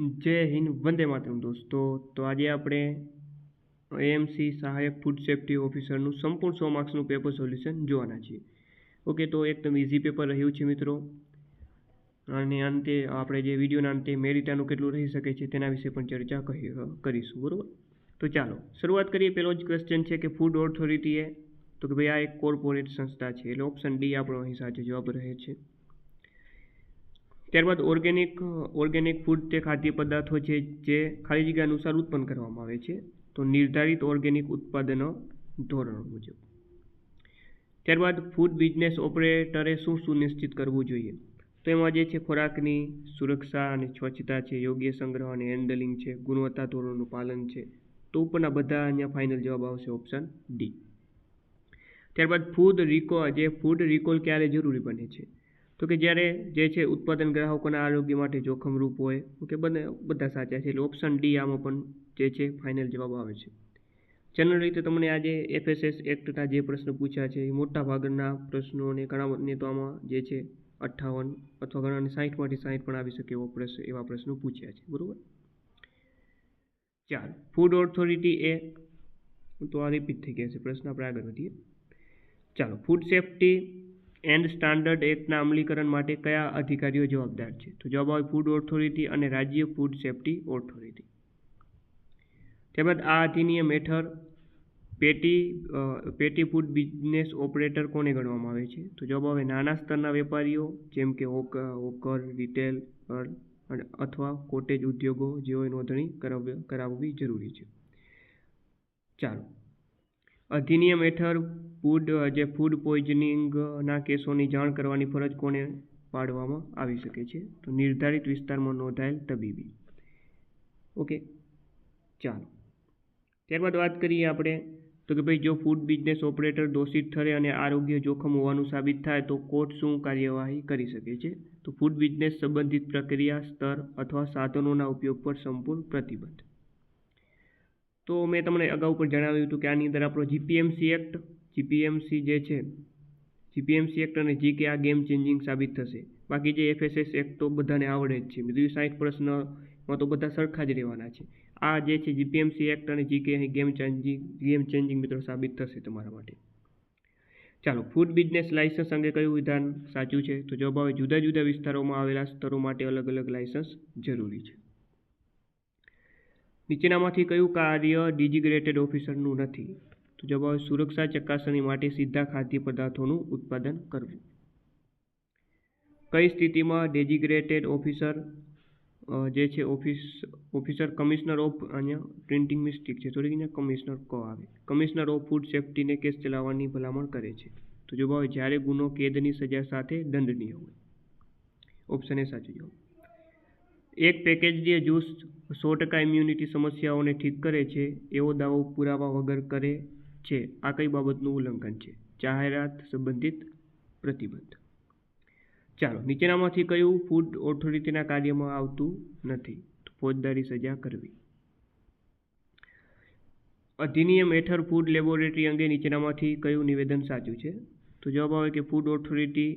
જય હિન્દ, વંદે માતરમ દોસ્તો. તો આજે આપણે એએમસી સહાયક ફૂડ સેફ્ટી ઓફિસરનું સંપૂર્ણ 100 માર્ક્સનું પેપર સોલ્યુશન જોવાના છીએ. ઓકે, તો એકદમ ઇઝી પેપર રહ્યું છે મિત્રો. અને અંતે આપણે જે વિડીયોના અંતે મેરિટાનું કેટલું રહી શકે છે તેના વિશે પણ ચર્ચા કરીશું, બરાબર. તો ચાલો શરૂઆત કરીએ. પહેલો જ ક્વેશ્ચન છે કે ફૂડ ઓથોરિટીએ, તો કે ભાઈ આ એક કોર્પોરેટ સંસ્થા છે, એટલે ઓપ્શન ડી આપણો અહીં સાચો જવાબ રહે છે. ત્યારબાદ ઓર્ગેનિક ફૂડ તે ખાદ્ય પદાર્થો છે જે ખાલી જગ્યા અનુસાર ઉત્પન્ન કરવામાં આવે છે, તો નિર્ધારિત ઓર્ગેનિક ઉત્પાદનો ધોરણો મુજબ. ત્યારબાદ ફૂડ બિઝનેસ ઓપરેટરે શું સુનિશ્ચિત કરવું જોઈએ, તો એમાં જે છે ખોરાકની સુરક્ષા અને સ્વચ્છતા છે, યોગ્ય સંગ્રહ અને હેન્ડલિંગ છે, ગુણવત્તા ધોરણોનું પાલન છે. તો ઉપરના બધા અહીંયા ફાઇનલ જવાબ આવશે ઓપ્શન ડી. ત્યારબાદ ફૂડ રિકોલ ક્યારે જરૂરી બને છે, તો કે જ્યારે જે છે ઉત્પાદન ગ્રાહકોના આરોગ્ય માટે જોખમરૂપ હોય. ઓકે, બધા સાચા છે, એટલે ઓપ્શન ડી આમાં પણ જે છે ફાઇનલ જવાબ આવે છે. જનરલ રીતે તમને આજે FSS એક્ટના જે પ્રશ્ન પૂછ્યા છે એ મોટા ભાગના પ્રશ્નો અને ઘણા તો આમાં જે છે 58 અથવા ઘણા 60માંથી 60 પણ આવી શકે એવા પ્રશ્નો પૂછ્યા છે, બરાબર. ચાલો, ફૂડ ઓથોરિટી તો આ રિપીટ થઈ ગયા છે પ્રશ્ન, આપણે આગળ વધીએ. ચાલો, ફૂડ સેફ્ટી એન્ડ સ્ટાન્ડર્ડ એક્ટના અમલીકરણ માટે કયા અધિકારીઓ જવાબદાર છે, તો જવાબ આવે ફૂડ ઓથોરિટી અને રાજ્ય ફૂડ સેફ્ટી ઓથોરિટી. ત્યારબાદ આ અધિનિયમ હેઠળ પેટી ફૂડ બિઝનેસ ઓપરેટર કોને ગણવામાં આવે છે, તો જવાબ આવે નાના સ્તરના વેપારીઓ જેમ કે હોકર, રિટેલ અથવા કોટેજ ઉદ્યોગો જેઓએ નોંધણી કરાવવી જરૂરી છે. ચાલો, અધિનિયમ હેઠળ ફૂડ પોઈઝનિંગના કેસોની જાણ કરવાની ફરજ કોને પાડવામાં આવી શકે છે, તો નિર્ધારિત વિસ્તારમાં નોંધાયેલ તબીબી. ઓકે, ચાલો ત્યારબાદ વાત કરીએ આપણે, તો કે ભાઈ જો ફૂડ બિઝનેસ ઓપરેટર દોષિત ઠરે અને આરોગ્ય જોખમ હોવાનું સાબિત થાય તો કોર્ટ શું કાર્યવાહી કરી શકે છે, તો ફૂડ બિઝનેસ સંબંધિત પ્રક્રિયા, સ્તર અથવા સાધનોના ઉપયોગ પર સંપૂર્ણ પ્રતિબંધ. તો મેં તમને અગાઉ પણ જણાવ્યું હતું કે આની અંદર આપણો જીપીએમસી એક્ટ અને જીકે આ ગેમ ચેન્જિંગ સાબિત થશે. બાકી જે FSS એક્ટ તો બધાને આવડે જ છે મિત્રો, 60 પ્રશ્નમાં તો બધા સરખા જ રહેવાના છે. આ જે છે જીપીએમસી એક્ટ અને જીકે અહીં ગેમ ચેન્જિંગ મિત્રો સાબિત થશે તમારા માટે. ચાલો, ફૂડ બિઝનેસ લાયસન્સ અંગે કયું વિધાન સાચું છે, તો જવાબ આવે જુદા જુદા વિસ્તારોમાં આવેલા સ્તરો માટે અલગ અલગ લાયસન્સ જરૂરી છે. નીચેનામાંથી કયું કાર્ય ડિઝિગ્નેટેડ ઓફિસરનું નથી, તો જવાબ આવે સુરક્ષા ચકાસણી માટે સીધા ખાદ્ય પદાર્થોનું ઉત્પાદન કરવું. કઈ સ્થિતિમાં ડેઝિગ્નેટેડ ઓફિસર જે છે ઓફિસર કમિશનર ઓફ, અહીંયા પ્રિન્ટિંગ મિસ્ટેક છે થોડીક, અહીંયા કમિશનર આવે, કમિશનર ઓફ ફૂડ સેફ્ટીને કેસ ચલાવવાની ભલામણ કરે છે, તો જવાબ આવે જ્યારે ગુનો કેદની સજા સાથે દંડનીય હોય. ઓપ્શન એ સાચું જવાબ. એક પેકેજ્ડ જ્યુસ 100% ઇમ્યુનિટી સમસ્યાઓને ઠીક કરે છે એવો દાવો પુરાવા વગર કરે છે, આ કઈ બાબતનું ઉલ્લંઘન છે, જાહેરાત સંબંધિત પ્રતિબંધ. ચાલો, નીચેનામાંથી કયું ફૂડ ઓથોરિટીના કાર્યમાં આવતું નથી, તો ફોજદારી સજા કરવી. અધિનિયમ હેઠળ ફૂડ લેબોરેટરી અંગે નીચેનામાંથી કયું નિવેદન સાચું છે, તો જવાબ આવે કે ફૂડ ઓથોરિટી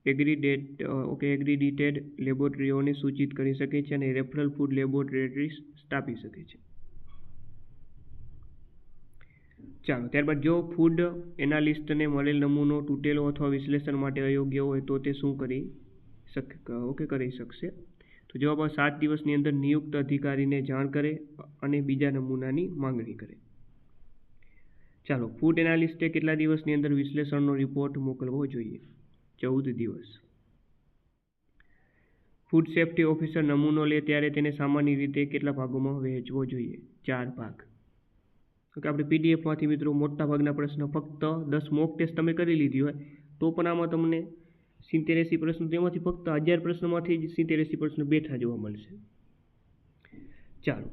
એગ્રીડિટેડ લેબોરેટરીઓને સૂચિત કરી શકે છે અને રેફરલ ફૂડ લેબોરેટરીઝ સ્થાપી શકે છે. ચાલો, ત્યારબાદ જો ફૂડ એનાલિસ્ટને મળેલ નમૂનો તૂટેલો અથવા વિશ્લેષણ માટે અયોગ્ય હોય તો તે શું કરી શકશે, તો જવાબ 7 દિવસની અંદર નિયુક્ત અધિકારીને જાણ કરે અને બીજા નમૂનાની માંગણી કરે. ચાલો, ફૂડ એનાલિસ્ટે કેટલા દિવસની અંદર વિશ્લેષણનો રિપોર્ટ મોકલવો જોઈએ, 14 દિવસ. ફૂડ સેફ્ટી ઓફિસર નમૂનો લે ત્યારે તેને સામાન્ય રીતે કેટલા ભાગોમાં વહેંચવો જોઈએ, 4 ભાગ. ઓકે, આપણે પીડીએફમાંથી મિત્રો મોટા ભાગના પ્રશ્નો ફક્ત 10 મોક ટેસ્ટ તમે કરી લીધી હોય તો પણ આમાં તમને 70-80 પ્રશ્નો, તેમાંથી ફક્ત 1000 પ્રશ્નોમાંથી જ 70-80 પ્રશ્નો બેઠા જોવા મળશે. ચાલો,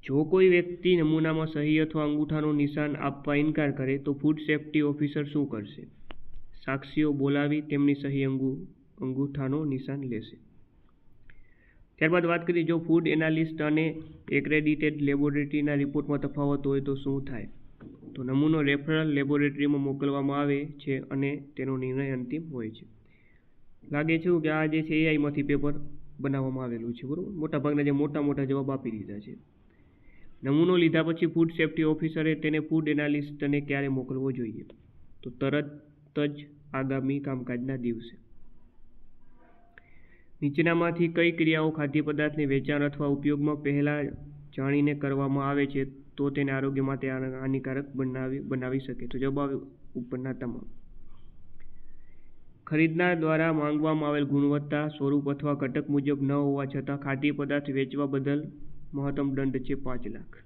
જો કોઈ વ્યક્તિ નમૂનામાં સહી અથવા અંગૂઠાનું નિશાન આપવા ઇનકાર કરે તો ફૂડ સેફ્ટી ઓફિસર શું કરશે, સાક્ષીઓ બોલાવી તેમની સહી અંગૂઠાનો નિશાન લેશે. ત્યારબાદ વાત કરીએ, જો ફૂડ એનાલિસ્ટ અને એક્રેડિટેડ લેબોરેટરીના રિપોર્ટમાં તફાવત હોય તો શું થાય, તો નમૂનો રેફરલ લેબોરેટરીમાં મોકલવામાં આવે છે અને તેનો નિર્ણય અંતિમ હોય છે. લાગે છે કે આ જે છે એઆઈમાંથી પેપર બનાવવામાં આવેલું છે, બરાબર. મોટાભાગના જે મોટા જવાબ આપી દીધા છે. નમૂનો લીધા પછી ફૂડ સેફ્ટી ઓફિસરે તેને ફૂડ એનાલિસ્ટને ક્યારે મોકલવો જોઈએ? તો તરત જ આગામી કામકાજના દિવસે. નીચેનામાંથી કઈ ક્રિયાઓ ખાદ્ય પદાર્થને વેચાણ અથવા ઉપયોગમાં પહેલાં જાણીને કરવામાં આવે છે તો તેને આરોગ્ય માટે હાનિકારક બનાવી શકે? તો જવાબ ઉપરના તમામ. ખરીદનાર દ્વારા માંગવામાં આવેલ ગુણવત્તા, સ્વરૂપ અથવા ઘટક મુજબ ન હોવા છતાં ખાદ્ય પદાર્થ વેચવા બદલ મહત્તમ દંડ છે 5 લાખ.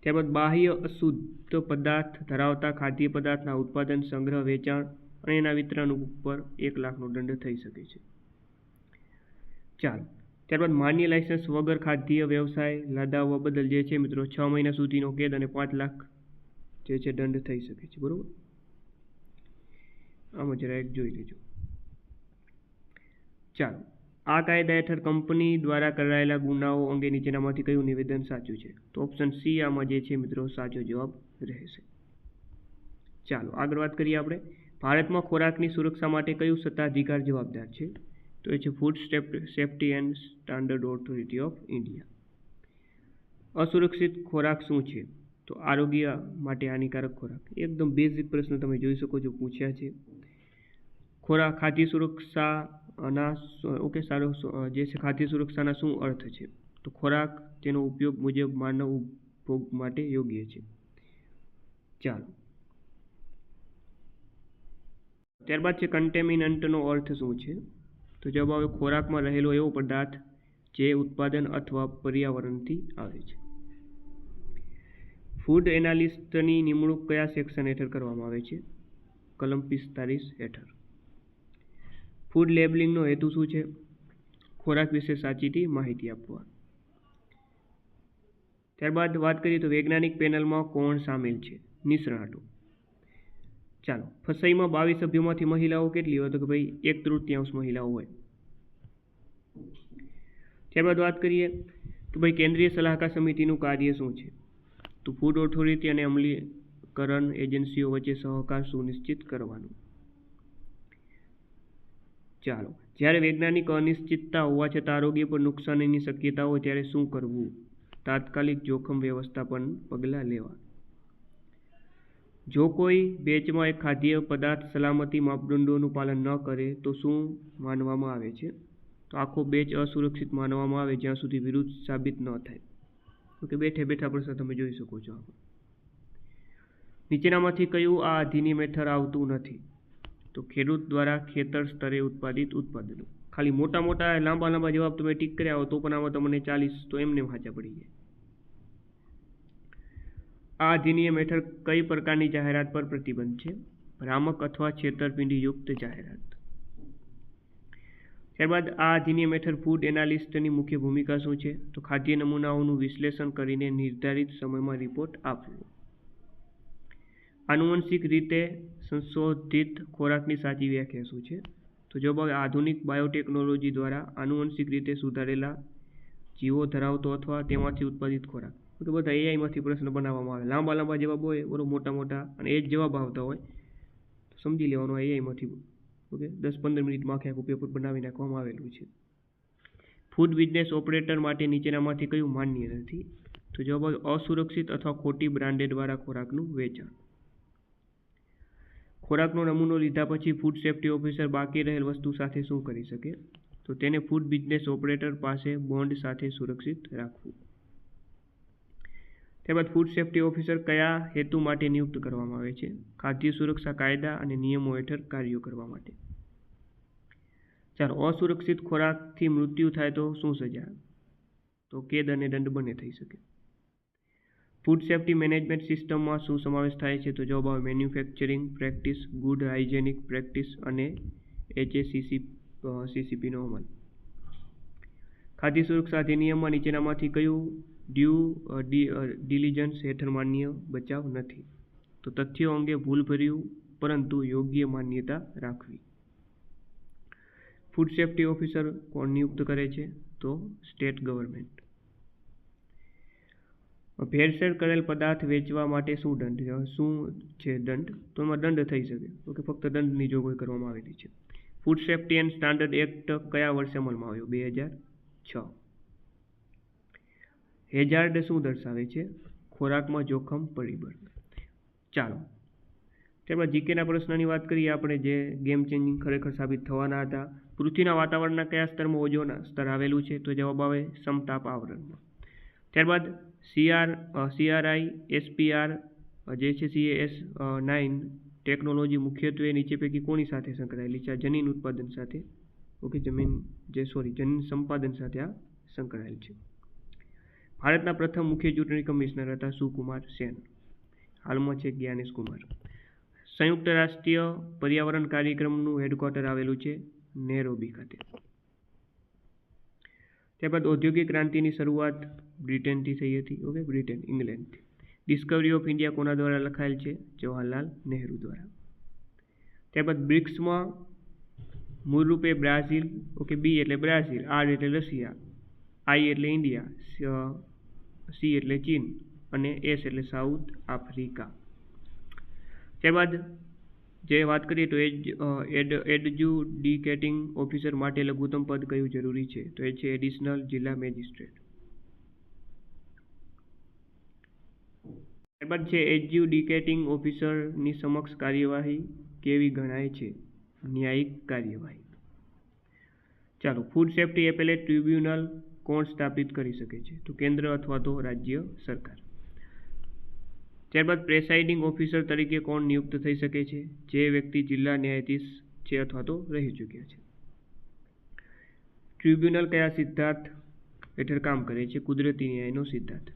ત્યારબાદ બાહ્ય અશુદ્ધ પદાર્થ ધરાવતા ખાદ્ય પદાર્થના ઉત્પાદન, સંગ્રહ, વેચાણ અને એના વિતરણ ઉપર 1 લાખનો દંડ થઈ શકે છે. ચાલો, ત્યારબાદ માન્ય લાયસન્સ વગર ખાદ્ય વ્યવસાય લદાવવા બદલ જે છે મિત્રો 6 મહિના સુધીનો કેદ અને 5 લાખ જે છે દંડ થઈ શકે છે, બરોબર. આમાં જરા એક જોઈ લેજો. ચાલો, આ કાયદા હેઠળ કંપની દ્વારા કરાયેલા ગુનાઓ અંગે નીચેનામાંથી કયું નિવેદન સાચું છે? તો ઓપ્શન સી આમાં જે છે મિત્રો સાચો જવાબ રહેશે. ચાલો આગળ વાત કરીએ આપણે. ભારતમાં ખોરાકની સુરક્ષા માટે કયું સત્તાધિકાર જવાબદાર છે? તો એ છે food safety and standard authority of India. અસુરક્ષિત ખોરાક શું છે? તો આરોગ્ય માટે હાનિકારક ખોરાક. એકદમ બેઝિક પ્રશ્ન તમે જોઈ શકો છો પૂછ્યા છે. ખોરાક ખાદ્ય સુરક્ષાના જે છે ખાદ્ય સુરક્ષાના શું અર્થ છે? તો ખોરાક તેનો ઉપયોગ મુજબ માનવ ઉપભોગ માટે યોગ્ય છે. ચાલો, ત્યારબાદ છે કન્ટેમિનન્ટનો અર્થ શું છે? તો જવાબ આવે ખોરાકમાં રહેલો એવો પદાર્થ જે ઉત્પાદન અથવા પર્યાવરણથી આવે છે. ફૂડ એનાલિસ્ટની નિમણૂક કયા સેક્શન હેઠળ કરવામાં આવે છે? કલમ 45 હેઠળ. ફૂડ લેબલિંગનો હેતુ શું છે? ખોરાક વિશે સાચીથી માહિતી આપવા. ત્યારબાદ વાત કરીએ તો વૈજ્ઞાનિક પેનલમાં કોણ સામેલ છે? નિષ્ણાતો. ચાલો, ફસાઈમાં 22 સભ્યોમાંથી મહિલાઓ કેટલી હોય? તો કે ભાઈ 1/3 મહિલાઓ હોય. ત્યારબાદ વાત કરીએ તો ભાઈ કેન્દ્રીય સલાહકાર સમિતિનું કાર્ય શું છે? તો ફૂડ ઓથોરિટી અને અમલીકરણ એજન્સીઓ વચ્ચે સહકાર સુનિશ્ચિત કરવાનું. ચાલો, જ્યારે વૈજ્ઞાનિક અનિશ્ચિતતા હોવા છતાં આરોગ્ય પર નુકસાનીની શક્યતા હોય ત્યારે શું કરવું? તાત્કાલિક જોખમ વ્યવસ્થાપન પગલાં લેવા. જો કોઈ બેચમાં એક ખાદ્ય પદાર્થ સલામતી માપદંડોનું પાલન ન કરે તો શું માનવામાં આવે છે? તો આખો બેચ અસુરક્ષિત માનવામાં આવે જ્યાં સુધી વિરુદ્ધ સાબિત ન થાય. ઓકે, બેઠા પ્રશ્ન તમે જોઈ શકો છો. નીચેનામાંથી કયું આ અધિનિયમ હેઠળ આવતું નથી? તો ખેડૂત દ્વારા ખેતર સ્તરે ઉત્પાદિત ઉત્પાદનો. ખાલી મોટા લાંબા જવાબ તમે ટીક કર્યા હો તો પણ આમાં તમને 40 તો એમને સાચા પડી જાય. આ અધિનિયમ હેઠળ કઈ પ્રકારની જાહેરાત પર પ્રતિબંધ છે? ભ્રામક અથવા છેતરપિંડીયુક્ત જાહેરાત. ત્યારબાદ આ અધિનિયમ હેઠળ ફૂડ એનાલિસ્ટની મુખ્ય ભૂમિકા શું છે? તો ખાદ્ય નમૂનાઓનું વિશ્લેષણ કરીને નિર્ધારિત સમયમાં રિપોર્ટ આપવો. આનુવંશિક રીતે સંશોધિત ખોરાકની સાચી વ્યાખ્યા શું છે? તો જવાબ આવે આધુનિક બાયોટેકનોલોજી દ્વારા આનુવંશિક રીતે સુધારેલા જીવો ધરાવતો અથવા તેમાંથી ઉત્પાદિત ખોરાક. તો બધા એઆઈમાંથી પ્રશ્ન બનાવવામાં આવે. લાંબા જવાબ હોય બરોબર, મોટા અને એ જ જવાબ આવતા હોય તો સમજી લેવાનું એઆઈમાંથી. ઓકે, 10-15 મિનિટમાં આખું પેપર બનાવી નાખવામાં આવેલું છે. ફૂડ બિઝનેસ ઓપરેટર માટે નીચેનામાંથી કયું માન્ય નથી? તો જવાબ આવે અસુરક્ષિત અથવા ખોટી બ્રાન્ડેડવાળા ખોરાકનું વેચાણ. ખોરાકનો નમૂનો લીધા પછી ફૂડ સેફ્ટી ઓફિસર બાકી રહેલ વસ્તુ સાથે શું કરી શકે? તો તેને ફૂડ બિઝનેસ ઓપરેટર પાસે બોન્ડ સાથે સુરક્ષિત રાખવું. ત્યારબાદ ફૂડ સેફ્ટી ઓફિસર કયા હેતુ માટે નિયુક્ત કરવામાં આવે છે? ખાદ્ય સુરક્ષા કાયદા અને નિયમો હેઠળ કાર્યો કરવા માટે. ચાલો, અસુરક્ષિત ખોરાકથી મૃત્યુ થાય તો શું સજા? તો કેદ અને દંડ બંને થઈ શકે. ફૂડ સેફ્ટી મેનેજમેન્ટ સિસ્ટમમાં શું સમાવેશ થાય છે? તો જવાબ આવે manufacturing practice, good hygienic practice અને HACCPનો અમલ. ખાદ્ય સુરક્ષા અધિનિયમમાં નીચેનામાંથી કયું ડ્યુ ડિલિજન્સ હેઠળ માન્ય બચાવ નથી? તો તથ્યો અંગે ભૂલભર્યું પરંતુ યોગ્ય માન્યતા રાખવી. ફૂડ સેફ્ટી ઓફિસર કોણ નિયુક્ત કરે છે? તો સ્ટેટ ગવર્મેન્ટ. ભેળસેળ કરેલ પદાર્થ વેચવા માટે શું છે દંડ? તો એમાં દંડ થઈ શકે. ઓકે, ફક્ત દંડની જોગવાઈ કરવામાં આવેલી છે. Food safety and standard act કયા વર્ષે અમલમાં આવ્યો? 2006. હેઝાર્ડ શું દર્શાવે છે? ખોરાકમાં જોખમ પરિબળ. ચાલો ત્યારબાદ જીકેના પ્રશ્નની વાત કરીએ આપણે, જે ગેમ ચેન્જિંગ ખરેખર સાબિત થવાના હતા. પૃથ્વીના વાતાવરણના કયા સ્તરમાં ઓઝોન સ્તર આવેલું છે? તો જવાબ આવે સમતાપ આવરણમાં. ત્યારબાદ CRI SPR જે છે CAS9 ટેકનોલોજી મુખ્યત્વે નીચે પૈકી કોની સાથે સંકળાયેલી છે? જનીન ઉત્પાદન સાથે, ઓકે, જનીન સંપાદન સાથે આ સંકળાયેલ છે. ભારતના પ્રથમ મુખ્ય ચૂંટણી કમિશનર હતા સુકુમાર સેન, હાલમાં છે જ્ઞાનેશ કુમાર. સંયુક્ત રાષ્ટ્રીય પર્યાવરણ કાર્યક્રમનું હેડક્વાર્ટર આવેલું છે નેરોબી ખાતે. ત્યારબાદ ઔદ્યોગિક ક્રાંતિની શરૂઆત બ્રિટનથી થઈ હતી, ઓકે, બ્રિટન, ઇંગ્લેન્ડથી. ડિસ્કવરી ઓફ ઇન્ડિયા કોના દ્વારા લખાયેલ છે? જવાહરલાલ નહેરુ દ્વારા. ત્યારબાદ બ્રિક્સમાં મૂળરૂપે બ્રાઝિલ, ઓકે, B એટલે બ્રાઝિલ, R એટલે રશિયા, I એટલે ઇન્ડિયા, C એટલે ચીન અને S એટલે સાઉથ આફ્રિકા. ત્યારબાદ જે વાત કરીએ તો એડજ્યુડિકેટિંગ ઓફિસર માટે લઘુત્તમ પદ કયું જરૂરી છે? તો એ છે એડિશનલ જિલ્લા મેજિસ્ટ્રેટ. ત્યારબાદ છે એડજ્યુડિકેટિંગ ઓફિસરની સમક્ષ કાર્યવાહી કેવી ગણાય છે? ન્યાયિક કાર્યવાહી. ચાલો, ફૂડ સેફ્ટી એપેલેટ ટ્રિબ્યુનલ કોણ સ્થાપિત કરી શકે છે? તો કેન્દ્ર અથવા તો રાજ્ય સરકાર. ત્યારબાદ પ્રેસાઇડિંગ ઓફિસર તરીકે કોણ નિયુક્ત થઈ શકે છે? જે વ્યક્તિ જિલ્લા ન્યાયાધીશ છે અથવા તો રહી ચૂક્યા છે. ટ્રિબ્યુનલ કયા સિદ્ધાંત હેઠળ કામ કરે છે? કુદરતી ન્યાયનો સિદ્ધાંત.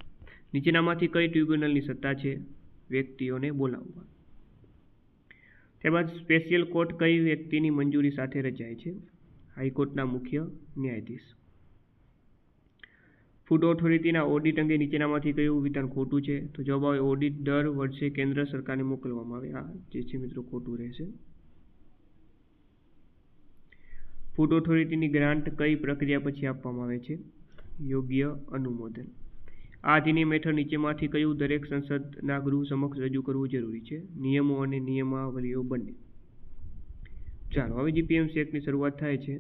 નીચેનામાંથી કઈ ટ્રિબ્યુનલની સત્તા છે? વ્યક્તિઓને બોલાવવા. ત્યારબાદ સ્પેશિયલ કોર્ટ કઈ વ્યક્તિની મંજૂરી સાથે રચાય છે? હાઈકોર્ટના મુખ્ય ન્યાયાધીશ. ફૂડ ઓથોરિટીના ઓડિટ અંગે નીચેનામાંથી કયું વિધાન ખોટું છે? તો જવાબ આવે ઓડિટ દર વર્ષે કેન્દ્ર સરકારને મોકલવામાં આવે. આ જે છે મિત્રો ખોટું રહેશે. ફૂડ ઓથોરિટીની ગ્રાન્ટ કઈ પ્રક્રિયા પછી આપવામાં આવે છે? યોગ્ય અનુમોદન. આ અધિનિયમ હેઠળ નીચેમાંથી કયું દરેક સંસદના ગૃહ સમક્ષ રજૂ કરવું જરૂરી છે? નિયમો અને નિયમાવલીઓ બંને. ચાલો હવે જીપીએમસી એક્ટની શરૂઆત થાય છે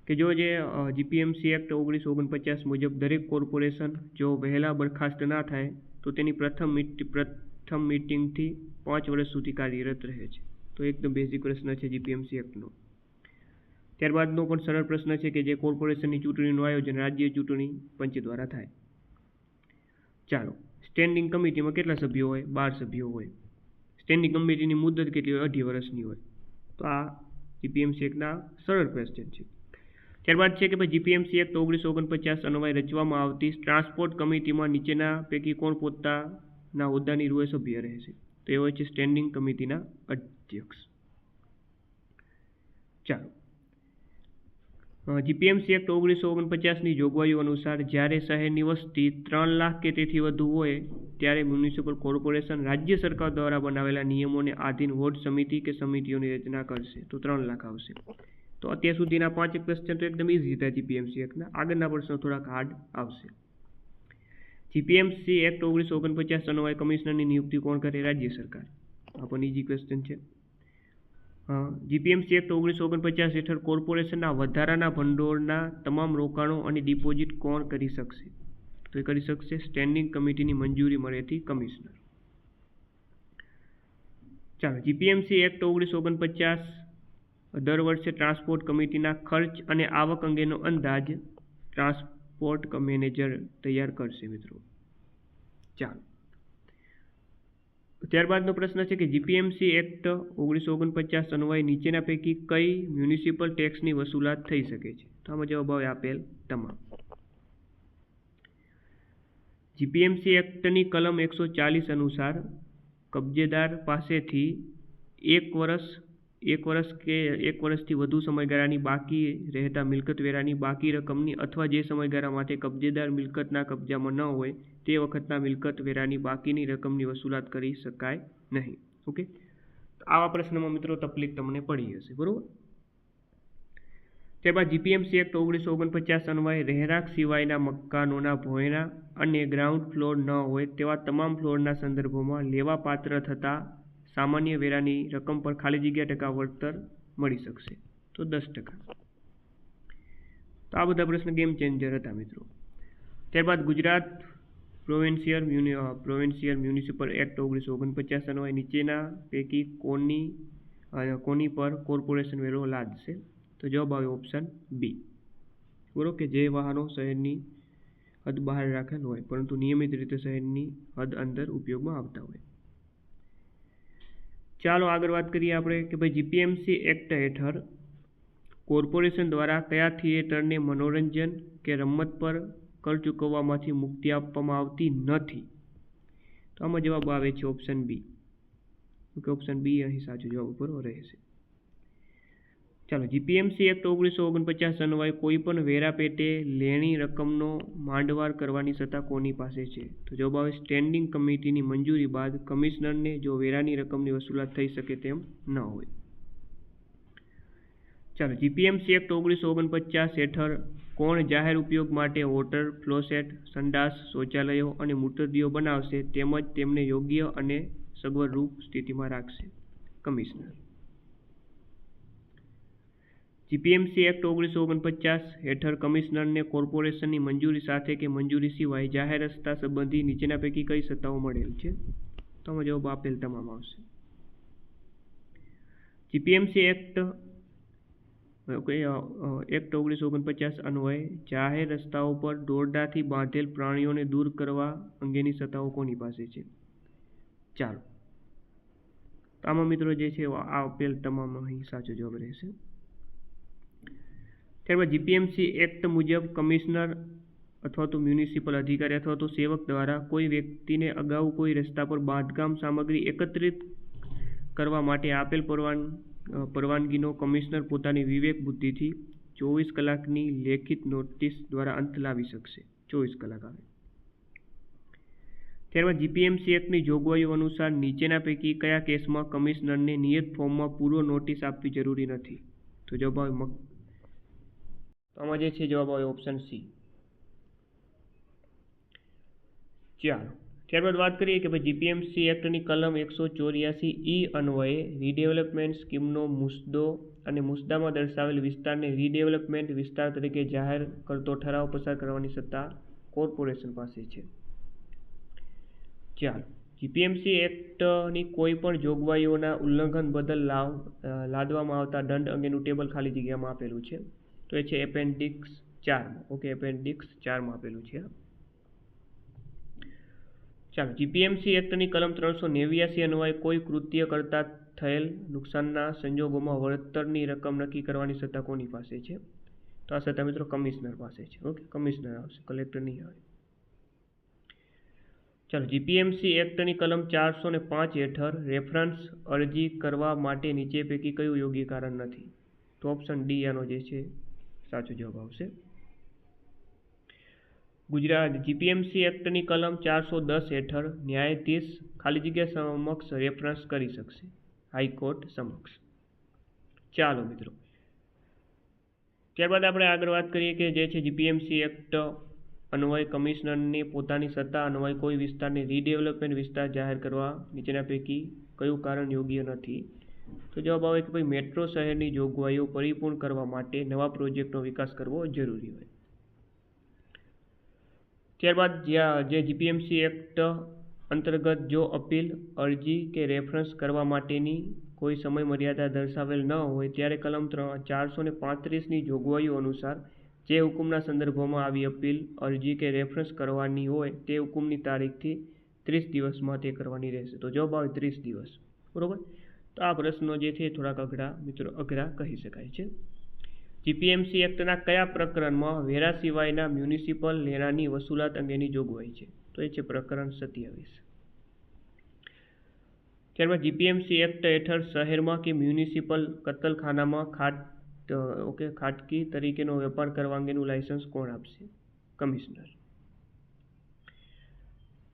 કે જો જે જીપીએમસી એક્ટ 1949 મુજબ દરેક કોર્પોરેશન જો વહેલા બરખાસ્ત ના થાય તો તેની પ્રથમ મીટિંગથી 5 વર્ષ સુધી કાર્યરત રહે છે. તો એકદમ બેઝિક પ્રશ્ન છે જીપીએમસી એક્ટનો. ત્યારબાદનો પણ સરળ પ્રશ્ન છે કે જે કોર્પોરેશનની ચૂંટણીનું આયોજન રાજ્ય ચૂંટણી પંચ દ્વારા થાય. ચાલો, સ્ટેન્ડિંગ કમિટીમાં કેટલા સભ્યો હોય? 12 સભ્યો હોય. સ્ટેન્ડિંગ કમિટીની મુદત કેટલી હોય? 2.5 વર્ષની હોય. તો આ જીપીએમસી એક્ટના સરળ ક્વેશ્ચન છે. ત્યારબાદ છે કે ભાઈ જીપીએમસી એક્ટ 1949 અન્વયે રચવામાં આવતી ટ્રાન્સપોર્ટ કમિટીમાં નીચેના પૈકી કોણ પોતાના હોદ્દાની રૂએ સભ્ય રહેશે? તો એ હોય છે સ્ટેન્ડિંગ કમિટીના અધ્યક્ષ. ચાલો, જીપીએમસી એક્ટ 1949ની જોગવાઈઓ અનુસાર જ્યારે શહેરની વસ્તી 3 લાખ કે તેથી વધુ હોય ત્યારે મ્યુનિસિપલ કોર્પોરેશન રાજ્ય સરકાર દ્વારા બનાવેલા નિયમોને આધીન વોર્ડ સમિતિ કે સમિતિઓની રચના કરશે. તો 3 લાખ આવશે. તો અત્યાર સુધીના 5 ક્વેશ્ચન તો એકદમ ઇઝી હતા જીપીએમસી એક્ટના. આગળના પ્રશ્નો થોડાક હાર્ડ આવશે. જીપીએમસી એક્ટ 1949 અન્વયે કમિશનરની નિયુક્તિ કોણ કરે? રાજ્ય સરકાર. આ પણ ઇઝી ક્વેશ્ચન છે. જીપીએમસી એક્ટ 1949 હેઠળ કોર્પોરેશનના વધારાના ભંડોળના તમામ રોકાણો અને ડિપોઝિટ કોણ કરી શકશે? તો એ કરી શકશે સ્ટેન્ડિંગ કમિટીની મંજૂરી મળેથી કમિશનર. ચાલો, જીપીએમસી એક્ટ 1949 દર વર્ષે ટ્રાન્સપોર્ટ કમિટીના ખર્ચ અને આવક અંગેનો અંદાજ ટ્રાન્સપોર્ટ મેનેજર તૈયાર કરશે મિત્રો. ચાલો, ત્યારબાદનો પ્રશ્ન છે કે જીપીએમસી એક્ટ 1949 અન્વયે નીચેના પૈકી કઈ મ્યુનિસિપલ ટેક્સની વસૂલાત થઈ શકે છે? તો આમાં જવાબ આવે આપેલ તમામ. જીપીએમસી એક્ટની કલમ 140 અનુસાર કબજેદાર પાસેથી 1 વર્ષથી વધુ સમયગાળાની બાકી રહેતા મિલકત વેરાની બાકી રકમની અથવા જે સમયગાળા માટે કબજેદાર મિલકતના કબજામાં ન હોય તે વખતના મિલકત વેરાની બાકીની રકમની વસૂલાત કરી શકાય નહીં. ઓકે, આવા પ્રશ્નમાં મિત્રો તકલીફ તમને પડી હશે, બરોબર. ત્યારબાદ જીપીએમસી એક્ટ 1949 અન્વયે રહેણાંક સિવાયના મકાનોના ભોંયરા અને ગ્રાઉન્ડ ફ્લોર ન હોય તેવા તમામ ફ્લોરના સંદર્ભોમાં લેવાપાત્ર થતા સામાન્ય વેરાની રકમ પર ખાલી જગ્યા ટકા વળતર મળી શકશે. તો 10%. તો આ બધા પ્રશ્ન ગેમ ચેન્જર હતા મિત્રો. ત્યારબાદ ગુજરાત પ્રોવિન્શિયલ મ્યુનિસિપલ એક્ટ 1949 અન્વયે નીચેના પૈકી કોની પર કોર્પોરેશન વેરો લાદશે? તો જવાબ આવે ઓપ્શન બી. બરોબર, કે જે વાહનો શહેરની હદ બહાર રાખેલ હોય પરંતુ નિયમિત રીતે શહેરની હદ અંદર ઉપયોગમાં આવતા હોય. ચાલો આગળ વાત કરીએ આપણે કે ભાઈ જીપીએમસી એક્ટ હેઠળ કોર્પોરેશન દ્વારા કયા થિયેટરને મનોરંજન કે રમત પર કર ચૂકવવામાંથી મુક્તિ આપવામાં આવતી નથી? તો આમાં જવાબ આવે છે option B. Okay, option B અહીં સાચો જવાબ ઉપર રહેશે. ચાલો, જીપીએમસી એક્ટ 1949 અન્વયે કોઈપણ વેરા પેટે લેણી રકમનો માંડવાર કરવાની સત્તા કોની પાસે છે? તો જવાબ આવે સ્ટેન્ડિંગ કમિટીની મંજૂરી બાદ કમિશનરને જો વેરાની રકમની વસૂલાત થઈ શકે તેમ ન હોય. ચાલો, જીપીએમસી એક્ટ 1949 હેઠળ કોણ જાહેર ઉપયોગ માટે વોટર, ફ્લોસેટ, સંડાસ, શૌચાલયો અને મૂત્રદીઓ બનાવશે તેમજ તેમને યોગ્ય અને સગવડરૂપ સ્થિતિમાં રાખશે? કમિશનર. જીપીએમસી એક્ટ 1949 હેઠળ કમિશનરને કોર્પોરેશનની મંજૂરી સાથે કે મંજૂરી સિવાય જાહેર રસ્તા સંબંધી નીચેના પૈકી કઈ સત્તાઓ મળેલ છે? તો આમાં જવાબ આપેલ તમામ આવશે. જીપીએમસી એક્ટ 1949 અન્વયે જાહેર રસ્તાઓ પર દોરડાથી બાંધેલ પ્રાણીઓને દૂર કરવા અંગેની સત્તાઓ કોની પાસે છે? ચાલો, આમાં મિત્રો જે છે આ આપેલ તમામ અહીં સાચો જવાબ રહેશે. ત્યારબાદ જીપીએમસી એક્ટ મુજબ કમિશનર અથવા તો મ્યુનિસિપલ અધિકારી અથવા તો સેવક દ્વારા કોઈ વ્યક્તિને અગાઉ કોઈ રસ્તા પર બાંધકામ સામગ્રી એકત્રિત કરવા માટે આપેલ પરવાનગીનો કમિશનર પોતાની વિવેક બુદ્ધિથી 24 કલાકની લેખિત નોટિસ દ્વારા અંત લાવી શકશે. 24 કલાક આવે. ત્યારબાદ જીપીએમસી એક્ટની જોગવાઈઓ અનુસાર નીચેના પૈકી કયા કેસમાં કમિશનરને નિયત ફોર્મમાં પૂર્વ નોટિસ આપવી જરૂરી નથી? તો જવાબ આવે આમાં જે છે જવાબ આવે ઓપ્શન સી. ચાલો, ત્યારબાદ વાત કરીએ કે ભાઈ જીપીએમસી એક્ટની કલમ 184E અન્વયે રીડેવલપમેન્ટ સ્કીમનો મુસદ્દો અને મુસદ્દામાં દર્શાવેલ વિસ્તારને રીડેવલપમેન્ટ વિસ્તાર તરીકે જાહેર કરતો ઠરાવ પસાર કરવાની સત્તા કોર્પોરેશન પાસે છે. ચાલો, જીપીએમસી એક્ટની કોઈ પણ જોગવાઈઓના ઉલ્લંઘન બદલ લાદવામાં આવતા દંડ અંગેનું ટેબલ ખાલી જગ્યામાં આપેલું છે. તો એ છે એપેન્ડિક્સ 4. ઓકે, એપેન્ડિક્સ 4માં આપેલું છે. ચાલો, જીપીએમસી એક્ટની કલમ 389 અન્વયે કોઈ કૃત્ય કરતા થયેલ નુકસાનના સંજોગોમાં વળતરની રકમ નક્કી કરવાની સત્તા કોની પાસે છે? તો આ સત્તા મિત્રો કમિશનર પાસે છે. ઓકે, કમિશનર આવશે, કલેક્ટર નહીં આવે. ચાલો, જીપીએમસી એક્ટની કલમ 405 હેઠળ રેફરન્સ અરજી કરવા માટે નીચે પૈકી કયું યોગ્ય કારણ નથી? તો ઓપ્શન ડી આનો જે છે સાચો જવાબ આવશે. ગુજરાત જીપીએમસી એક્ટની કલમ 410 હેઠળ ન્યાયાધીશ ખાલી જગ્યા સમક્ષ રેફરન્સ કરી શકશે, હાઈકોર્ટ સમક્ષ. ચાલો મિત્રો, ત્યારબાદ આપણે આગળ વાત કરીએ કે જે છે જીપીએમસી એક્ટ અન્વયે કમિશનરની પોતાની સત્તા અન્વયે કોઈ વિસ્તારને રીડેવલપમેન્ટ વિસ્તાર જાહેર કરવા નીચેના પૈકી કયું કારણ યોગ્ય નથી? તો જવાબ આવે કે ભાઈ મેટ્રો શહેરની જોગવાઈઓ પરિપૂર્ણ કરવા માટે નવા પ્રોજેક્ટનો વિકાસ કરવો જરૂરી હોય. ત્યારબાદ જે જીપીએમસી એક્ટ અંતર્ગત જો અપીલ, અરજી કે રેફરન્સ કરવા માટેની કોઈ સમય મર્યાદા દર્શાવેલ ન હોય ત્યારે કલમ 435ની જોગવાઈઓ અનુસાર જે હુકુમના સંદર્ભમાં આવી અપીલ, અરજી કે રેફરન્સ કરવાની હોય તે હુકુમની તારીખથી 30 દિવસમાં તે કરવાની રહેશે. તો જવાબ આવે 30 દિવસ. બરોબર. તો આ પ્રશ્નો જે છે થોડાક અઘરા કહી શકાય છે. જીપીએમસી એક્ટના કયા પ્રકરણમાં વેરા સિવાયના મ્યુનિસિપલ વેરાની વસૂલાત અંગેની જોગવાઈ છે? તો એ છે પ્રકરણ 27. ત્યારબાદ જીપીએમસી એક્ટ હેઠળ શહેરમાં કે મ્યુનિસિપલ કતલખાનામાં ખાટકી તરીકેનો વેપાર કરવા અંગેનું લાયસન્સ કોણ આપશે? કમિશનર.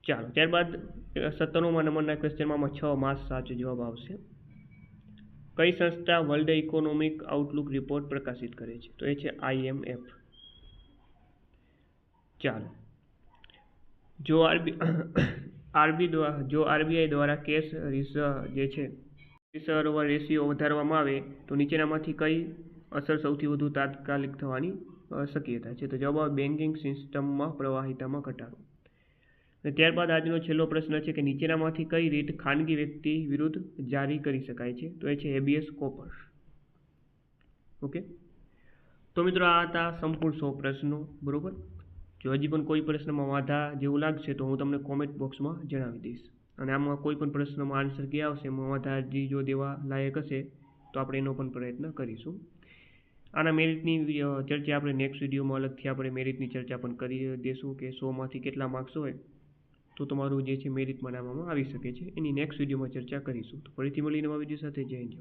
ચાલો, ત્યારબાદ 97મા નંબરના ક્વેશ્ચનમાં 6 માસ સાચો જવાબ આવશે. કઈ સંસ્થા વર્લ્ડ ઇકોનોમિક આઉટલુક રિપોર્ટ પ્રકાશિત કરે છે? તો એ છે IMF. ચાલો, જો આરબીઆઈ દ્વારા કેશ રિઝર્વ રેશિયો વધારવામાં આવે તો નીચેનામાંથી કઈ અસર સૌથી વધુ તાત્કાલિક થવાની શક્યતા છે? તો જવાબ આવે બેન્કિંગ સિસ્ટમમાં પ્રવાહિતામાં ઘટાડો. અને ત્યારબાદ આજનો છેલ્લો પ્રશ્ન છે કે નીચેનામાંથી કઈ રીત ખાનગી વ્યક્તિ વિરુદ્ધ જારી કરી શકાય છે? તો એ છે હેબિયસ કોર્પસ. ઓકે, તો મિત્રો આ હતા સંપૂર્ણ 100 પ્રશ્નો. બરોબર, જો હજી પણ કોઈ પ્રશ્નમાં વાંધા જેવું લાગશે તો હું તમને કોમેન્ટ બોક્સમાં જણાવી દઈશ. અને આમાં કોઈ પણ પ્રશ્નમાં આન્સર કે આવશે એમાં વાંધા જો દેવા લાયક હશે તો આપણે એનો પણ પ્રયત્ન કરીશું. આના મેરિટની ચર્ચા આપણે નેક્સ્ટ વિડીયોમાં અલગથી આપણે મેરિટની ચર્ચા પણ કરી દઈશું કે 100માંથી કેટલા માર્ક્સ હોય તો તમારું જે છે મેરિટમાં નામવામાં આવી શકે છે. એની નેક્સ્ટ વિડીયોમાં ચર્ચા કરીશું. તો ફરીથી મળીને નવા વિડીયો સાથે. જય હિન્દ.